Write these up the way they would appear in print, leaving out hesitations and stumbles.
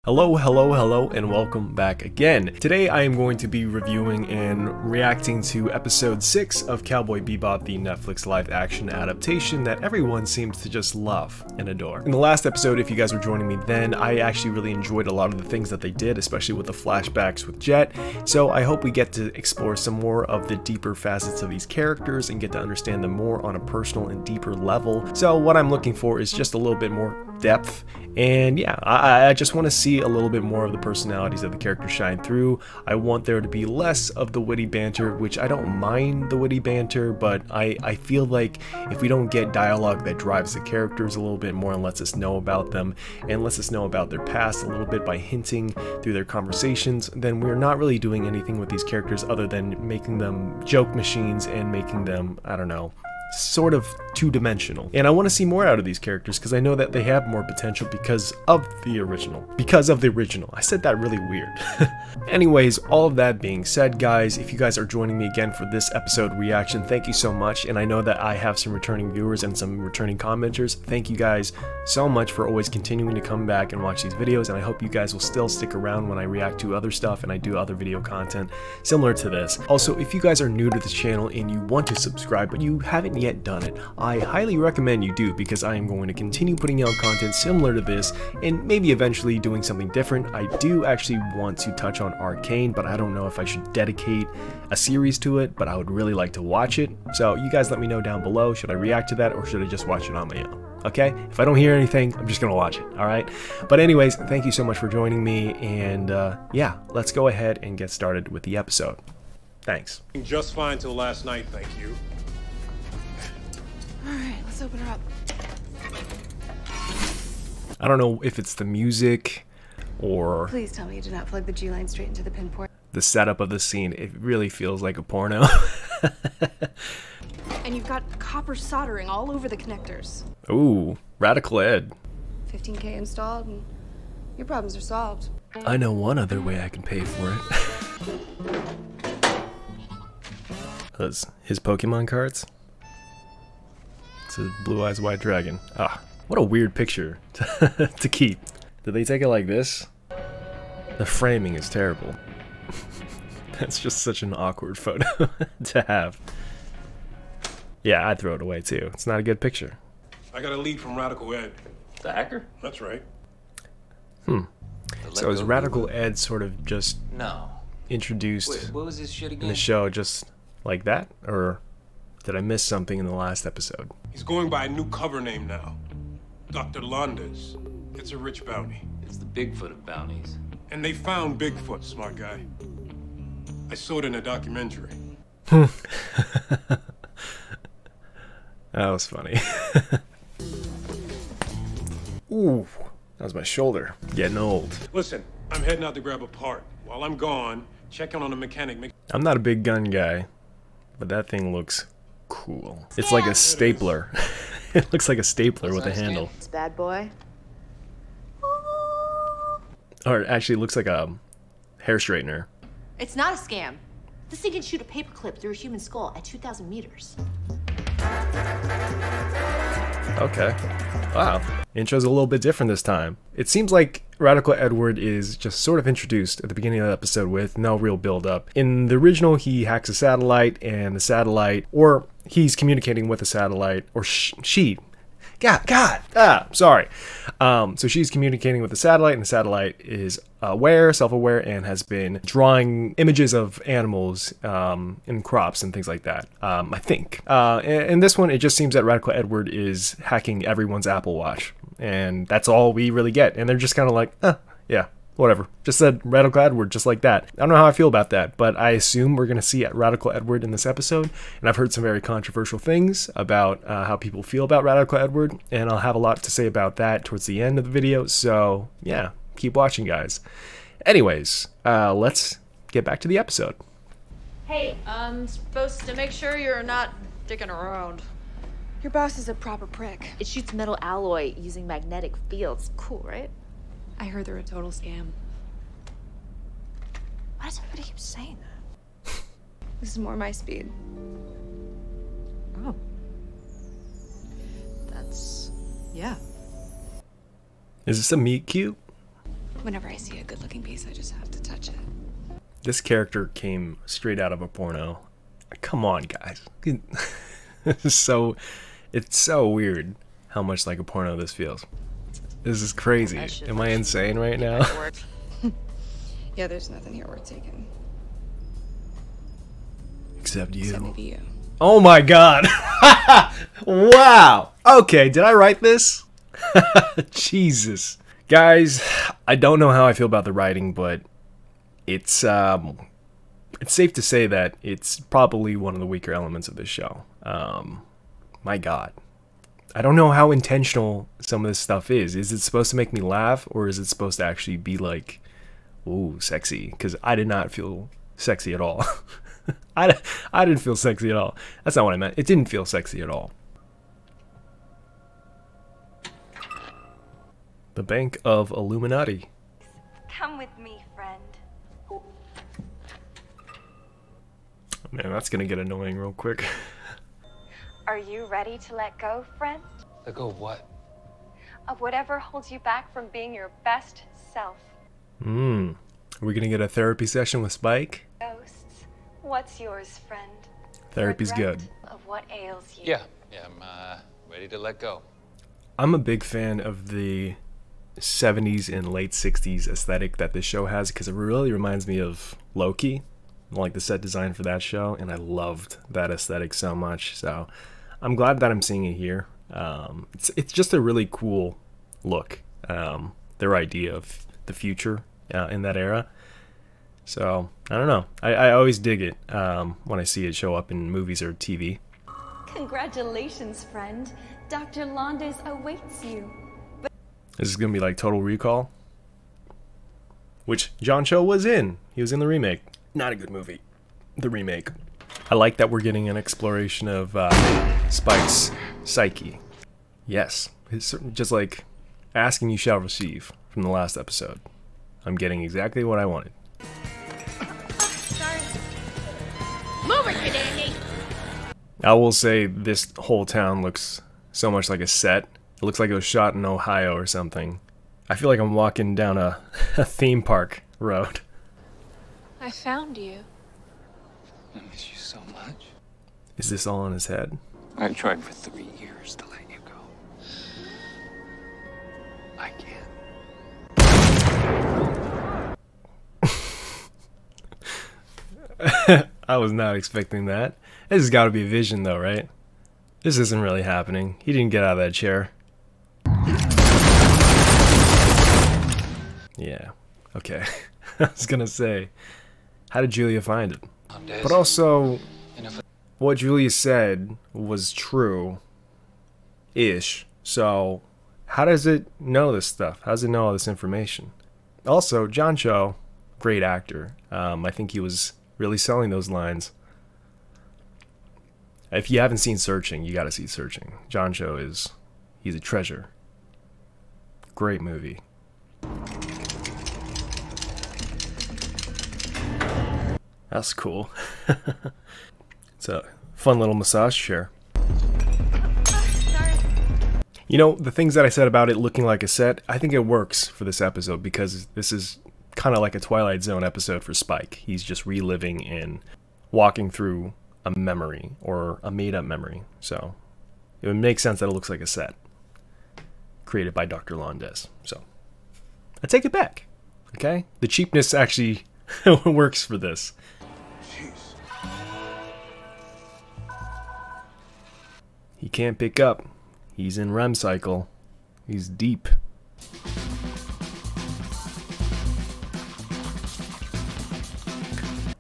Hello, hello, hello, and welcome back again. Today I am going to be reviewing and reacting to episode 6 of Cowboy Bebop, the Netflix live-action adaptation that everyone seems to just love and adore. In the last episode, if you guys were joining me then, I actually really enjoyed a lot of the things that they did, especially with the flashbacks with Jet, so I hope we get to explore some more of the deeper facets of these characters and get to understand them more on a personal and deeper level. So what I'm looking for is just a little bit more depth, and yeah, I just want to see a little bit more of the personalities of the characters shine through. I want there to be less of the witty banter, which I don't mind the witty banter, but I feel like if we don't get dialogue that drives the characters a little bit more and lets us know about them and lets us know about their past a little bit by hinting through their conversations, then we're not really doing anything with these characters other than making them joke machines and making them, I don't know, sort of two-dimensional. And I want to see more out of these characters because I know that they have more potential because of the original. I said that really weird. Anyways, all of that being said, guys, if you guys are joining me again for this episode reaction, thank you so much. And I know that I have some returning viewers and some returning commenters. Thank you guys so much for always continuing to come back and watch these videos, and I hope you guys will still stick around when I react to other stuff and I do other video content similar to this. Also, if you guys are new to this channel and you want to subscribe but you haven't yet done it, I highly recommend you do, because I am going to continue putting out content similar to this and maybe eventually doing something different. I do actually want to touch on Arcane, but I don't know if I should dedicate a series to it, but I would really like to watch it. So you guys let me know down below, should I react to that or should I just watch it on my own? Okay, if I don't hear anything, I'm just gonna watch it, alright? But anyways, thank you so much for joining me, and yeah, let's go ahead and get started with the episode. Thanks. Just fine till last night, thank you. Alright, let's open her up. I don't know if it's the music or Please tell me you did not plug the G line straight into the pin port. the setup of the scene. It really feels like a porno. And you've got copper soldering all over the connectors. Ooh, Radical Ed. 15K installed and your problems are solved. I know one other way I can pay for it. Those his Pokemon cards. It's a Blue Eyes White Dragon. Ah, what a weird picture to keep. Did they take it like this? The framing is terrible. That's just such an awkward photo to have. Yeah, I'd throw it away too. It's not a good picture. I got a lead from Radical Ed. The hacker? That's right. So is Radical Ed sort of just introduced Wait, what was his shit again? in the show just like that? Or did I miss something in the last episode? He's going by a new cover name now. Dr. Londes. It's a rich bounty. It's the Bigfoot of bounties. And they found Bigfoot, smart guy. I saw it in a documentary. That was funny. Ooh, that was my shoulder. Getting old. Listen, I'm heading out to grab a part. While I'm gone, check in on the mechanic. I'm not a big gun guy, but that thing looks cool. It's like a stapler. It looks like a stapler with a handle. It's bad boy. Or it actually looks like a hair straightener. It's not a scam. This thing can shoot a paperclip through a human skull at 2,000 meters. Okay. Wow. Intro's a little bit different this time. It seems like Radical Edward is just sort of introduced at the beginning of the episode with no real build-up. In the original, he hacks a satellite, and the satellite, or he's communicating with a satellite, or she. Sorry. So she's communicating with the satellite, and the satellite is aware, self-aware, and has been drawing images of animals in crops and things like that, I think. In this one, it just seems that Radical Edward is hacking everyone's Apple Watch, and that's all we really get. And they're just kind of like, yeah, whatever. Just said Radical Edward just like that. I don't know how I feel about that, but I assume we're going to see Radical Edward in this episode, and I've heard some very controversial things about how people feel about Radical Edward, and I'll have a lot to say about that towards the end of the video, so yeah, keep watching, guys. Anyways, let's get back to the episode. Hey, I'm supposed to make sure you're not dicking around. Your boss is a proper prick. It shoots metal alloy using magnetic fields. Cool, right? I heard they're a total scam. Why does everybody keep saying that? This is more my speed. Oh. That's... yeah. Is this a meet cute? Whenever I see a good-looking piece, I just have to touch it. This character came straight out of a porno. Come on, guys. It's so weird how much like a porno this feels. This is crazy. Am I insane right now? Yeah, there's nothing here worth taking. Except you. Except maybe you. Oh my god. Wow. Okay, did I write this? Jesus. Guys, I don't know how I feel about the writing, but it's safe to say that it's probably one of the weaker elements of this show. My god. I don't know how intentional some of this stuff is. Is it supposed to make me laugh, or is it supposed to actually be like, ooh, sexy? Because I did not feel sexy at all. I didn't feel sexy at all. That's not what I meant. It didn't feel sexy at all. The Bank of Illuminati. Come with me, friend. Man, that's gonna get annoying real quick. Are you ready to let go, friend? Let go of what? Of whatever holds you back from being your best self. Are we gonna get a therapy session with Spike? Ghosts, what's yours, friend? Therapy's Regret good. Of what ails you? Yeah, I'm ready to let go. I'm a big fan of the 70s and late 60s aesthetic that this show has, because it really reminds me of Loki, like the set design for that show, and I loved that aesthetic so much. So I'm glad that I'm seeing it here. It's just a really cool look, their idea of the future in that era. So I don't know, I always dig it when I see it show up in movies or TV. Congratulations, friend. Dr. Londes awaits you. This is gonna be like Total Recall, which John Cho was in. He was in the remake. Not a good movie. The remake. I like that we're getting an exploration of Spike's psyche. Yes, it's just like asking you shall receive from the last episode. I'm getting exactly what I wanted. Sorry. Move it, you dandy! I will say this whole town looks so much like a set. It looks like it was shot in Ohio or something. I feel like I'm walking down a theme park road. I found you. I miss you so much. Is this all in his head? I've tried for 3 years to let you go. I can't. I was not expecting that. This has got to be a vision though, right? This isn't really happening. He didn't get out of that chair. Yeah, okay. I was gonna say, how did Julia find it? But also, what Julia said was true-ish. So, how does it know this stuff? How does it know all this information? Also, John Cho, great actor. I think he was really selling those lines. If you haven't seen Searching, you gotta see Searching. John Cho he's a treasure. Great movie. That's cool. It's a fun little massage chair. Sorry. You know, the things that I said about it looking like a set, I think it works for this episode because this is kind of like a Twilight Zone episode for Spike. He's just reliving and walking through a memory or a made-up memory. So it would make sense that it looks like a set created by Dr. Londes. So I take it back. Okay? The cheapness actually works for this. Jeez. He can't pick up. He's in REM cycle. He's deep.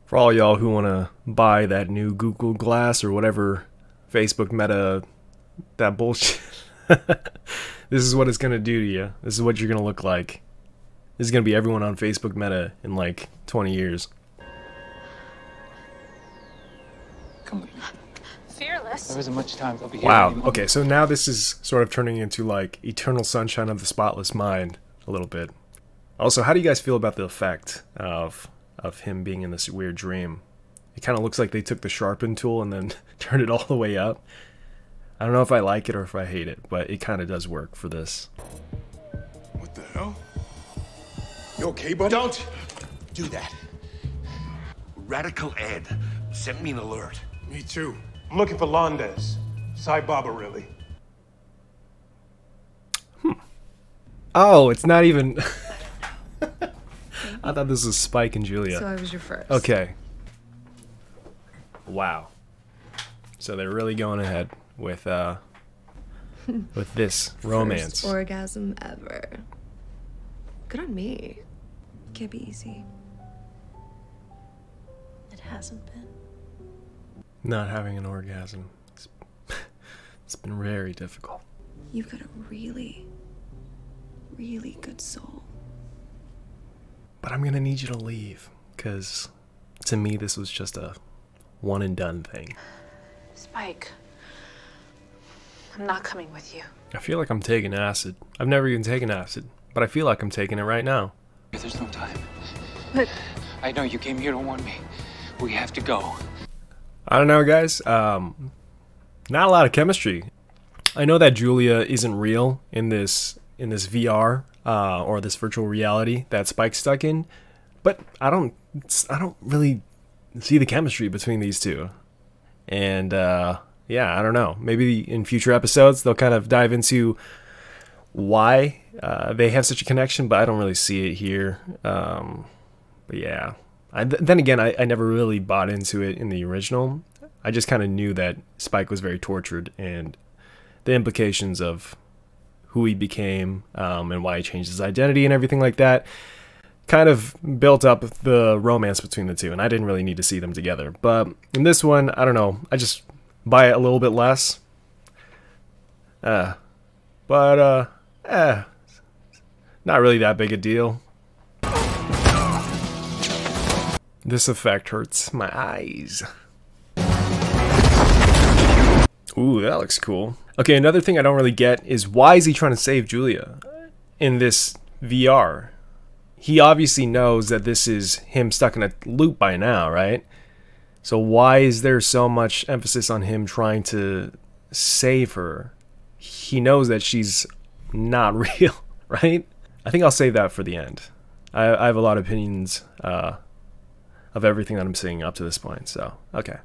For all y'all who want to buy that new Google Glass or whatever Facebook Meta, that bullshit, this is what it's going to do to you. This is what you're going to look like. This is going to be everyone on Facebook Meta in like 20 years. Come with me. Fearless. There isn't much time. I'll be here. Wow. any moment. Okay, so now this is sort of turning into like Eternal Sunshine of the Spotless Mind a little bit. Also, how do you guys feel about the effect of him being in this weird dream? It kind of looks like they took the sharpen tool and then turned it all the way up. I don't know if I like it or if I hate it, but it kind of does work for this. What the hell? You okay, buddy? Don't do that. Radical Ed sent me an alert. Me too. I'm looking for Londes. Sai Baba, really. Oh, it's not even... I thought this was Spike and Julia. So I was your first. Okay. Wow. So they're really going ahead with this romance. First orgasm ever. Good on me. Can't be easy. It hasn't been. Not having an orgasm. It's been very difficult. You've got a really, really good soul. But I'm gonna need you to leave, because to me this was just a one and done thing. Spike, I'm not coming with you. I feel like I'm taking acid. I've never even taken acid, but I feel like I'm taking it right now. There's no time. But I know you came here to warn me. We have to go. I don't know, guys. Not a lot of chemistry. I know that Julia isn't real in this VR or this virtual reality that Spike's stuck in, but I don't really see the chemistry between these two. And yeah, I don't know. Maybe in future episodes they'll kind of dive into why they have such a connection, but I don't really see it here. But yeah. Then again, I never really bought into it in the original. I just kind of knew that Spike was very tortured, and the implications of who he became and why he changed his identity and everything like that kind of built up the romance between the two, and I didn't really need to see them together. But in this one, I don't know. I just buy it a little bit less. Not really that big a deal. This effect hurts my eyes. Ooh, that looks cool. Okay, another thing I don't really get is why is he trying to save Julia in this VR? He obviously knows that this is him stuck in a loop by now, right? So why is there so much emphasis on him trying to save her? He knows that she's not real, right? I think I'll save that for the end. I have a lot of opinions of everything that I'm seeing up to this point, so okay.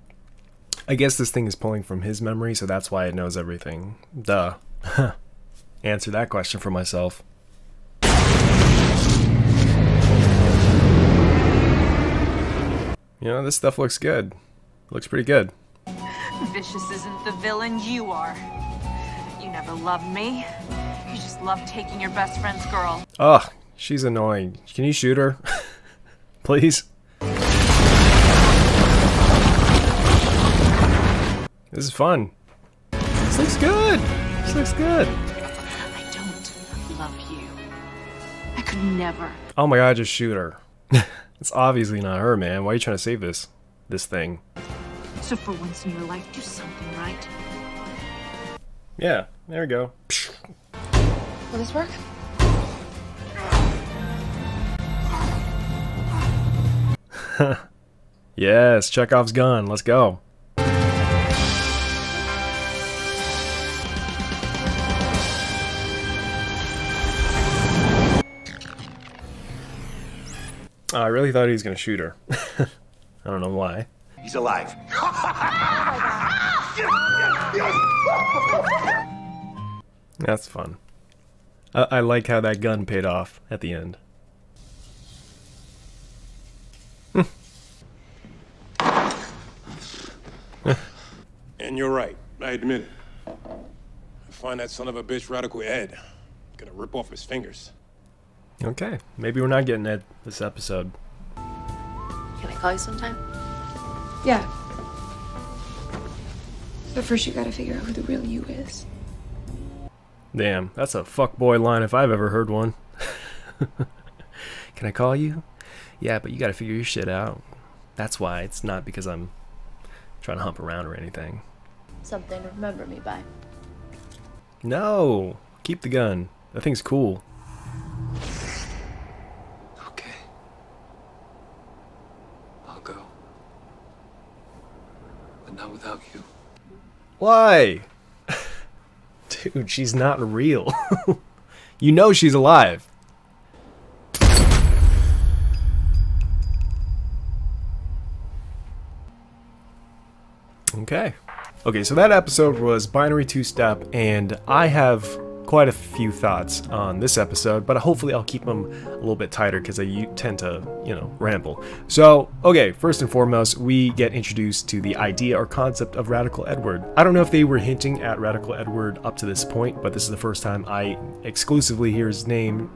I guess this thing is pulling from his memory, so that's why it knows everything. Duh. Answer that question for myself. You know, this stuff looks good. Looks pretty good. Vicious isn't the villain, you are. You never loved me. You just love taking your best friend's girl. Ugh, she's annoying. Can you shoot her? Please? This is fun. This looks good. This looks good. I don't love you. I could never. Oh my god, just shoot her. It's obviously not her, man. Why are you trying to save this thing? So for once in your life, do something right. Yeah, there we go. Will this work? Yes, Chekhov's gun. Let's go. I really thought he was going to shoot her. I don't know why. He's alive. That's fun. I like how that gun paid off at the end. And you're right. I admit it. I find that son of a bitch Radical Ed. Gonna rip off his fingers. Okay, maybe we're not getting Ed this episode. Can I call you sometime? Yeah. But first you gotta figure out who the real you is. Damn, that's a fuckboy line if I've ever heard one. Can I call you? Yeah, but you gotta figure your shit out. That's why. It's not because I'm trying to hump around or anything. Something to remember me by. No! Keep the gun. That thing's cool. Okay. I'll go. But not without you. Why? Dude, she's not real. You know she's alive. Okay. Okay, so that episode was Binary Two-Step, and I have quite a few thoughts on this episode, but hopefully I'll keep them a little bit tighter because I tend to, ramble. So, okay, first and foremost, we get introduced to the idea or concept of Radical Edward. I don't know if they were hinting at Radical Edward up to this point, but this is the first time I exclusively hear his name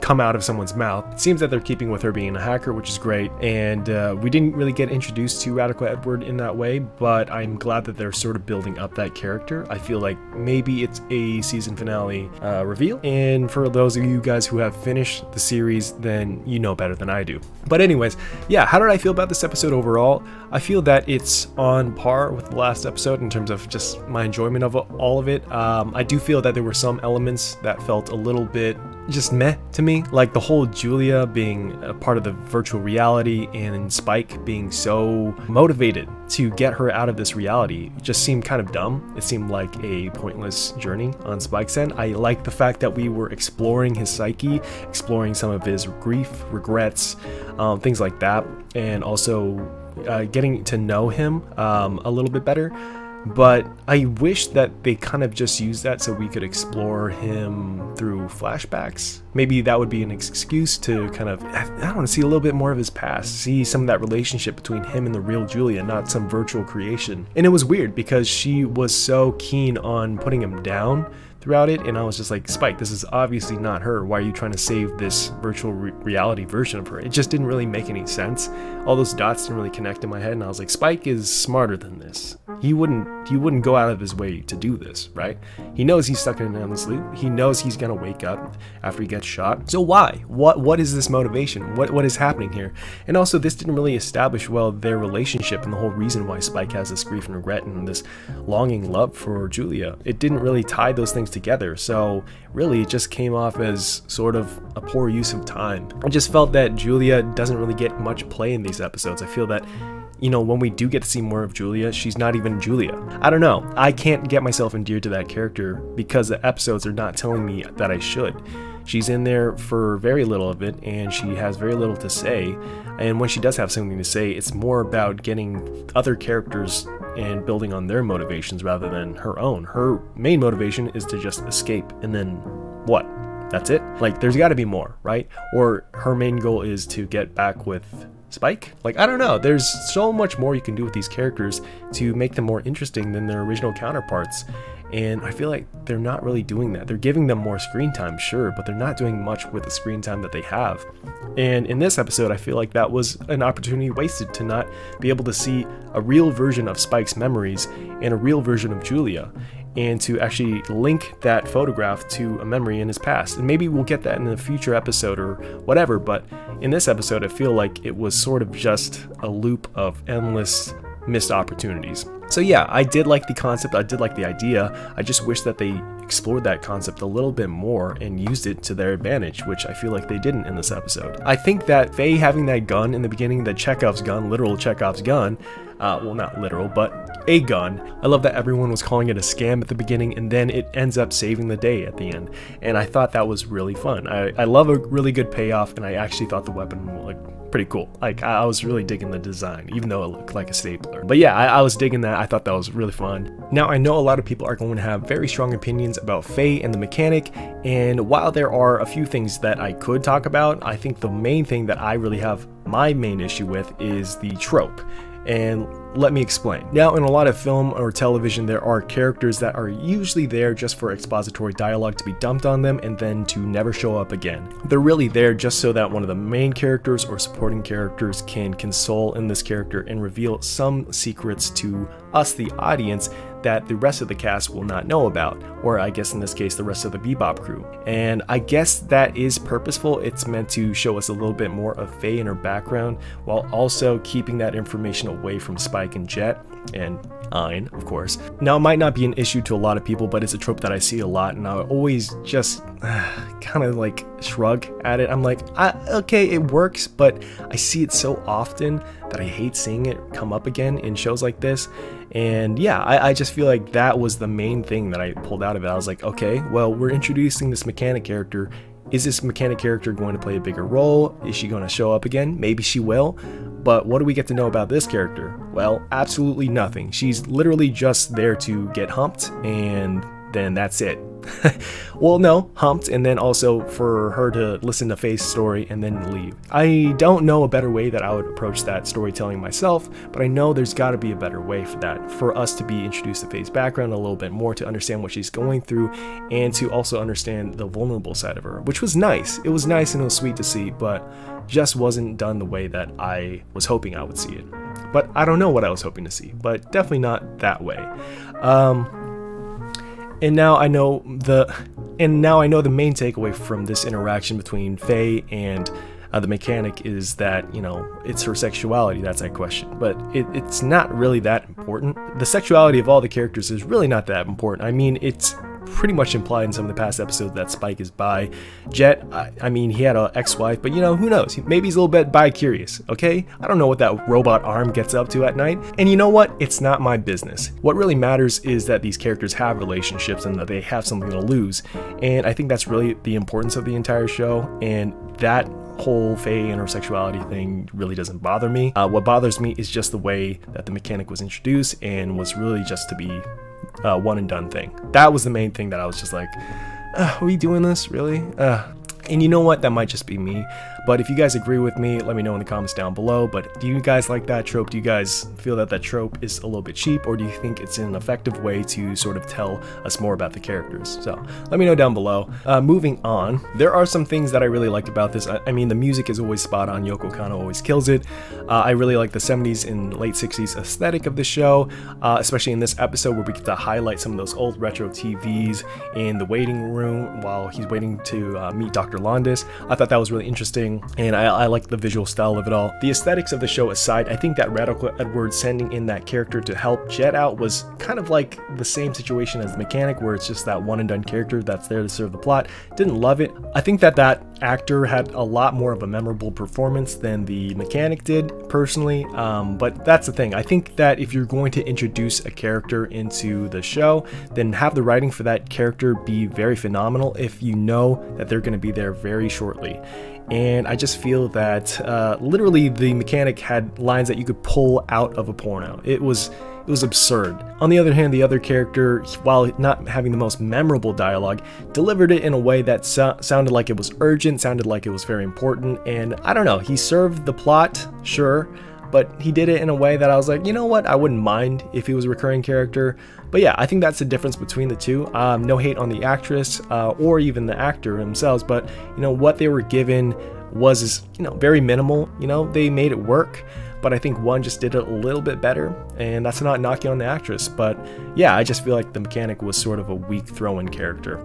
come out of someone's mouth. It seems that they're keeping with her being a hacker, which is great, and we didn't really get introduced to Radical Edward in that way, but I'm glad that they're sort of building up that character. I feel like maybe it's a season finale reveal, and for those of you guys who have finished the series, then you know better than I do. But anyways, yeah, how did I feel about this episode overall? I feel that it's on par with the last episode in terms of just my enjoyment of all of it. I do feel that there were some elements that felt a little bit just meh to me, like the whole Julia being a part of the virtual reality and Spike being so motivated to get her out of this reality. It just seemed kind of dumb. It seemed like a pointless journey on Spike's end. I like the fact that we were exploring his psyche, exploring some of his grief, regrets, things like that, and also getting to know him a little bit better. But I wish that they kind of just used that so we could explore him through flashbacks. Maybe that would be an excuse to kind of, I don't want to see a little bit more of his past, see some of that relationship between him and the real Julia, not some virtual creation. And it was weird because she was so keen on putting him down throughout it, and I was just like, Spike, this is obviously not her. Why are you trying to save this virtual reality version of her? It just didn't really make any sense. All those dots didn't really connect in my head, and I was like, Spike is smarter than this. He wouldn't go out of his way to do this, right? He knows he's stuck in an endless loop. He knows he's gonna wake up after he gets shot. So why? What is this motivation? What is happening here? And also, this didn't really establish well their relationship and the whole reason why Spike has this grief and regret and this longing love for Julia. It didn't really tie those things together, so really it just came off as sort of a poor use of time. I just felt that Julia doesn't really get much play in these episodes. I feel that, when we do get to see more of Julia, she's not even Julia. I don't know. I can't get myself endeared to that character because the episodes are not telling me that I should. She's in there for very little of it, and she has very little to say. And when she does have something to say, it's more about getting other characters and building on their motivations rather than her own. Her main motivation is to just escape, and then what? That's it? Like, there's got to be more, right? Or her main goal is to get back with Spike? Like, I don't know. There's so much more you can do with these characters to make them more interesting than their original counterparts. And I feel like they're not really doing that. They're giving them more screen time, sure, but they're not doing much with the screen time that they have. And in this episode, I feel like that was an opportunity wasted to not be able to see a real version of Spike's memories and a real version of Julia, and to actually link that photograph to a memory in his past. And maybe we'll get that in a future episode or whatever, but in this episode, I feel like it was sort of just a loop of endless missed opportunities. So yeah, I did like the concept, I did like the idea. I just wish that they explored that concept a little bit more and used it to their advantage, which I feel like they didn't in this episode. I think that Faye having that gun in the beginning, the Chekhov's gun, literal Chekhov's gun, well, not literal, but a gun. I love that everyone was calling it a scam at the beginning, and then it ends up saving the day at the end. And I thought that was really fun. I love a really good payoff, and I actually thought the weapon looked pretty cool. Like, I was really digging the design, even though it looked like a stapler. But yeah, I was digging that. I thought that was really fun. Now, I know a lot of people are going to have very strong opinions about Faye and the mechanic, and while there are a few things that I could talk about, I think the main thing that I really have my main issue with is the trope. And let me explain. Now, in a lot of film or television, there are characters that are usually there just for expository dialogue to be dumped on them and then to never show up again. They're really there just so that one of the main characters or supporting characters can console in this character and reveal some secrets to us, the audience, that the rest of the cast will not know about, or I guess in this case the rest of the Bebop crew. And I guess that is purposeful. It's meant to show us a little bit more of Faye and her background while also keeping that information away from Spike and Jet and Ein, of course. Now, it might not be an issue to a lot of people, but it's a trope that I see a lot, and I always just kind of like shrug at it. I'm like, okay, it works, but I see it so often that I hate seeing it come up again in shows like this. And yeah, I just feel like that was the main thing that I pulled out of it. I was like, okay, well, we're introducing this mechanic character. Is this mechanic character going to play a bigger role? Is she going to show up again? Maybe she will. But what do we get to know about this character? Well, absolutely nothing. She's literally just there to get humped, and then that's it. Well, no, humped, and then also for her to listen to Faye's story and then leave. I don't know a better way that I would approach that storytelling myself, but I know there's got to be a better way for that, for us to be introduced to Faye's background a little bit more, to understand what she's going through, and to also understand the vulnerable side of her, which was nice. It was nice and it was sweet to see, but just wasn't done the way that I was hoping I would see it. But I don't know what I was hoping to see, but definitely not that way. And now I know the main takeaway from this interaction between Faye and the mechanic is that, you know, it's her sexuality that's at question. But it's not really that important. The sexuality of all the characters is really not that important. I mean, it's pretty much implied in some of the past episodes that Spike is bi. Jet, I mean, he had an ex-wife, but you know, who knows? Maybe he's a little bit bi-curious, okay? I don't know what that robot arm gets up to at night. And you know what? It's not my business. What really matters is that these characters have relationships and that they have something to lose. And I think that's really the importance of the entire show. And that whole Faye and her sexuality thing really doesn't bother me. What bothers me is just the way that the mechanic was introduced and was really just to be one and done thing. That was the main thing that I was just like, are we doing this really? And you know what, that might just be me, but if you guys agree with me, let me know in the comments down below. But do you guys like that trope? Do you guys feel that that trope is a little bit cheap, or do you think it's an effective way to sort of tell us more about the characters? So let me know down below. Moving on, there are some things that I really liked about this. I mean, the music is always spot on. Yoko Kanno always kills it. I really like the 70s and late 60s aesthetic of the show, especially in this episode where we get to highlight some of those old retro TVs in the waiting room while he's waiting to meet Dr. Landis. I thought that was really interesting, and I like the visual style of it all. The aesthetics of the show aside, I think that Radical Edwards sending in that character to help Jet out was kind of like the same situation as the mechanic, where it's just that one and done character that's there to serve the plot. Didn't love it. I think that that actor had a lot more of a memorable performance than the mechanic did, personally, but that's the thing. I think that if you're going to introduce a character into the show, then have the writing for that character be very phenomenal if you know that they're going to be there very shortly. And I just feel that literally the mechanic had lines that you could pull out of a porno. It was absurd. On the other hand, the other character, while not having the most memorable dialogue, delivered it in a way that sounded like it was urgent, sounded like it was very important, and I don't know, he served the plot, sure, but he did it in a way that I was like, you know what, I wouldn't mind if he was a recurring character. But yeah, I think that's the difference between the two. No hate on the actress or even the actor themselves, but you know, what they were given was, you know, very minimal. You know, they made it work, but I think one just did it a little bit better, and that's not knocking on the actress. But yeah, I just feel like the mechanic was sort of a weak throw-in character.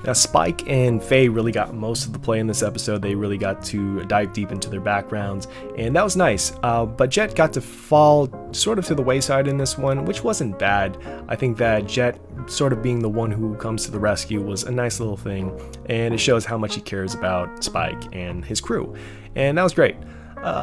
Now, Spike and Faye really got most of the play in this episode. They really got to dive deep into their backgrounds, and that was nice. But Jet got to fall sort of to the wayside in this one, which wasn't bad. I think that Jet sort of being the one who comes to the rescue was a nice little thing, and it shows how much he cares about Spike and his crew, and that was great.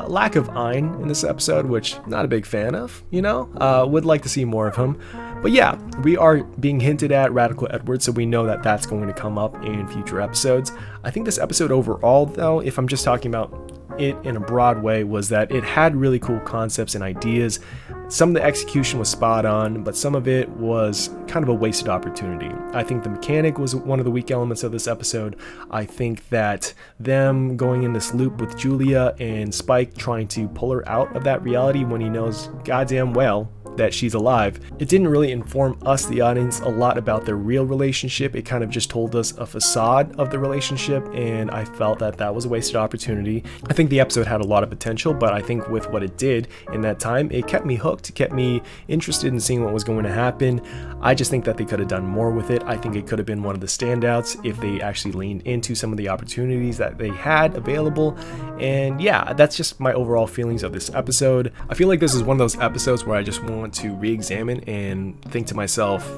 Lack of Ein in this episode, which not a big fan of, you know, would like to see more of him. But yeah, we are being hinted at Radical Edwards, so we know that that's going to come up in future episodes. I think this episode overall, though, if I'm just talking about it in a broad way, was that it had really cool concepts and ideas. Some of the execution was spot on, but some of it was kind of a wasted opportunity. I think the mechanic was one of the weak elements of this episode. I think that them going in this loop with Julia and Spike trying to pull her out of that reality when he knows goddamn well that she's alive, it didn't really inform us, the audience, a lot about their real relationship. It kind of just told us a facade of the relationship, and I felt that that was a wasted opportunity. I think the episode had a lot of potential, but I think with what it did in that time, it kept me hooked, kept me interested in seeing what was going to happen. I just think that they could have done more with it. I think it could have been one of the standouts if they actually leaned into some of the opportunities that they had available. And yeah, that's just my overall feelings of this episode. I feel like this is one of those episodes where I just want to re-examine and think to myself,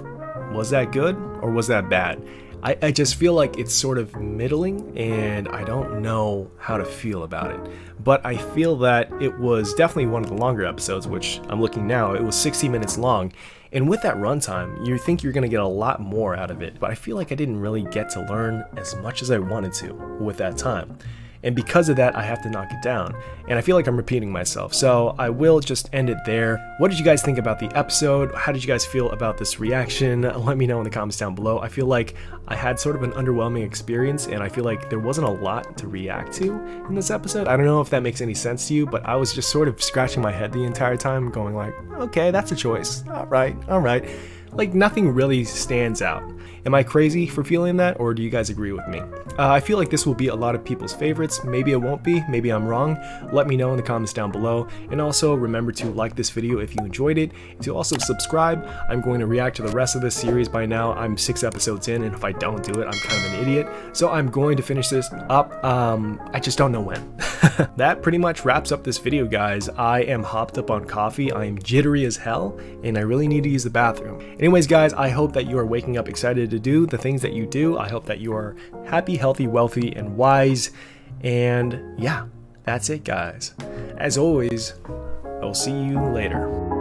was that good or was that bad? I just feel like it's sort of middling, and I don't know how to feel about it. But I feel that it was definitely one of the longer episodes, which I'm looking now, it was 60 minutes long. And with that runtime, you think you're going to get a lot more out of it. But I feel like I didn't really get to learn as much as I wanted to with that time. and because of that I have to knock it down, and I feel like I'm repeating myself, so I will just end it there. What did you guys think about the episode? How did you guys feel about this reaction? Let me know in the comments down below. I feel like I had sort of an underwhelming experience, and I feel like there wasn't a lot to react to in this episode. I don't know if that makes any sense to you, but I was just sort of scratching my head the entire time going like, okay, that's a choice, all right. Like, nothing really stands out. Am I crazy for feeling that, or do you guys agree with me? I feel like this will be a lot of people's favorites. Maybe it won't be, maybe I'm wrong. Let me know in the comments down below. And also remember to like this video if you enjoyed it, and to also subscribe. I'm going to react to the rest of this series by now. I'm 6 episodes in, and if I don't do it, I'm kind of an idiot. So I'm going to finish this up. I just don't know when. That pretty much wraps up this video, guys. I am hopped up on coffee, I am jittery as hell, and I really need to use the bathroom. Anyways, guys, I hope that you are waking up excited to do the things that you do. I hope that you are happy, healthy, wealthy, and wise. And yeah, that's it, guys. As always, I'll see you later.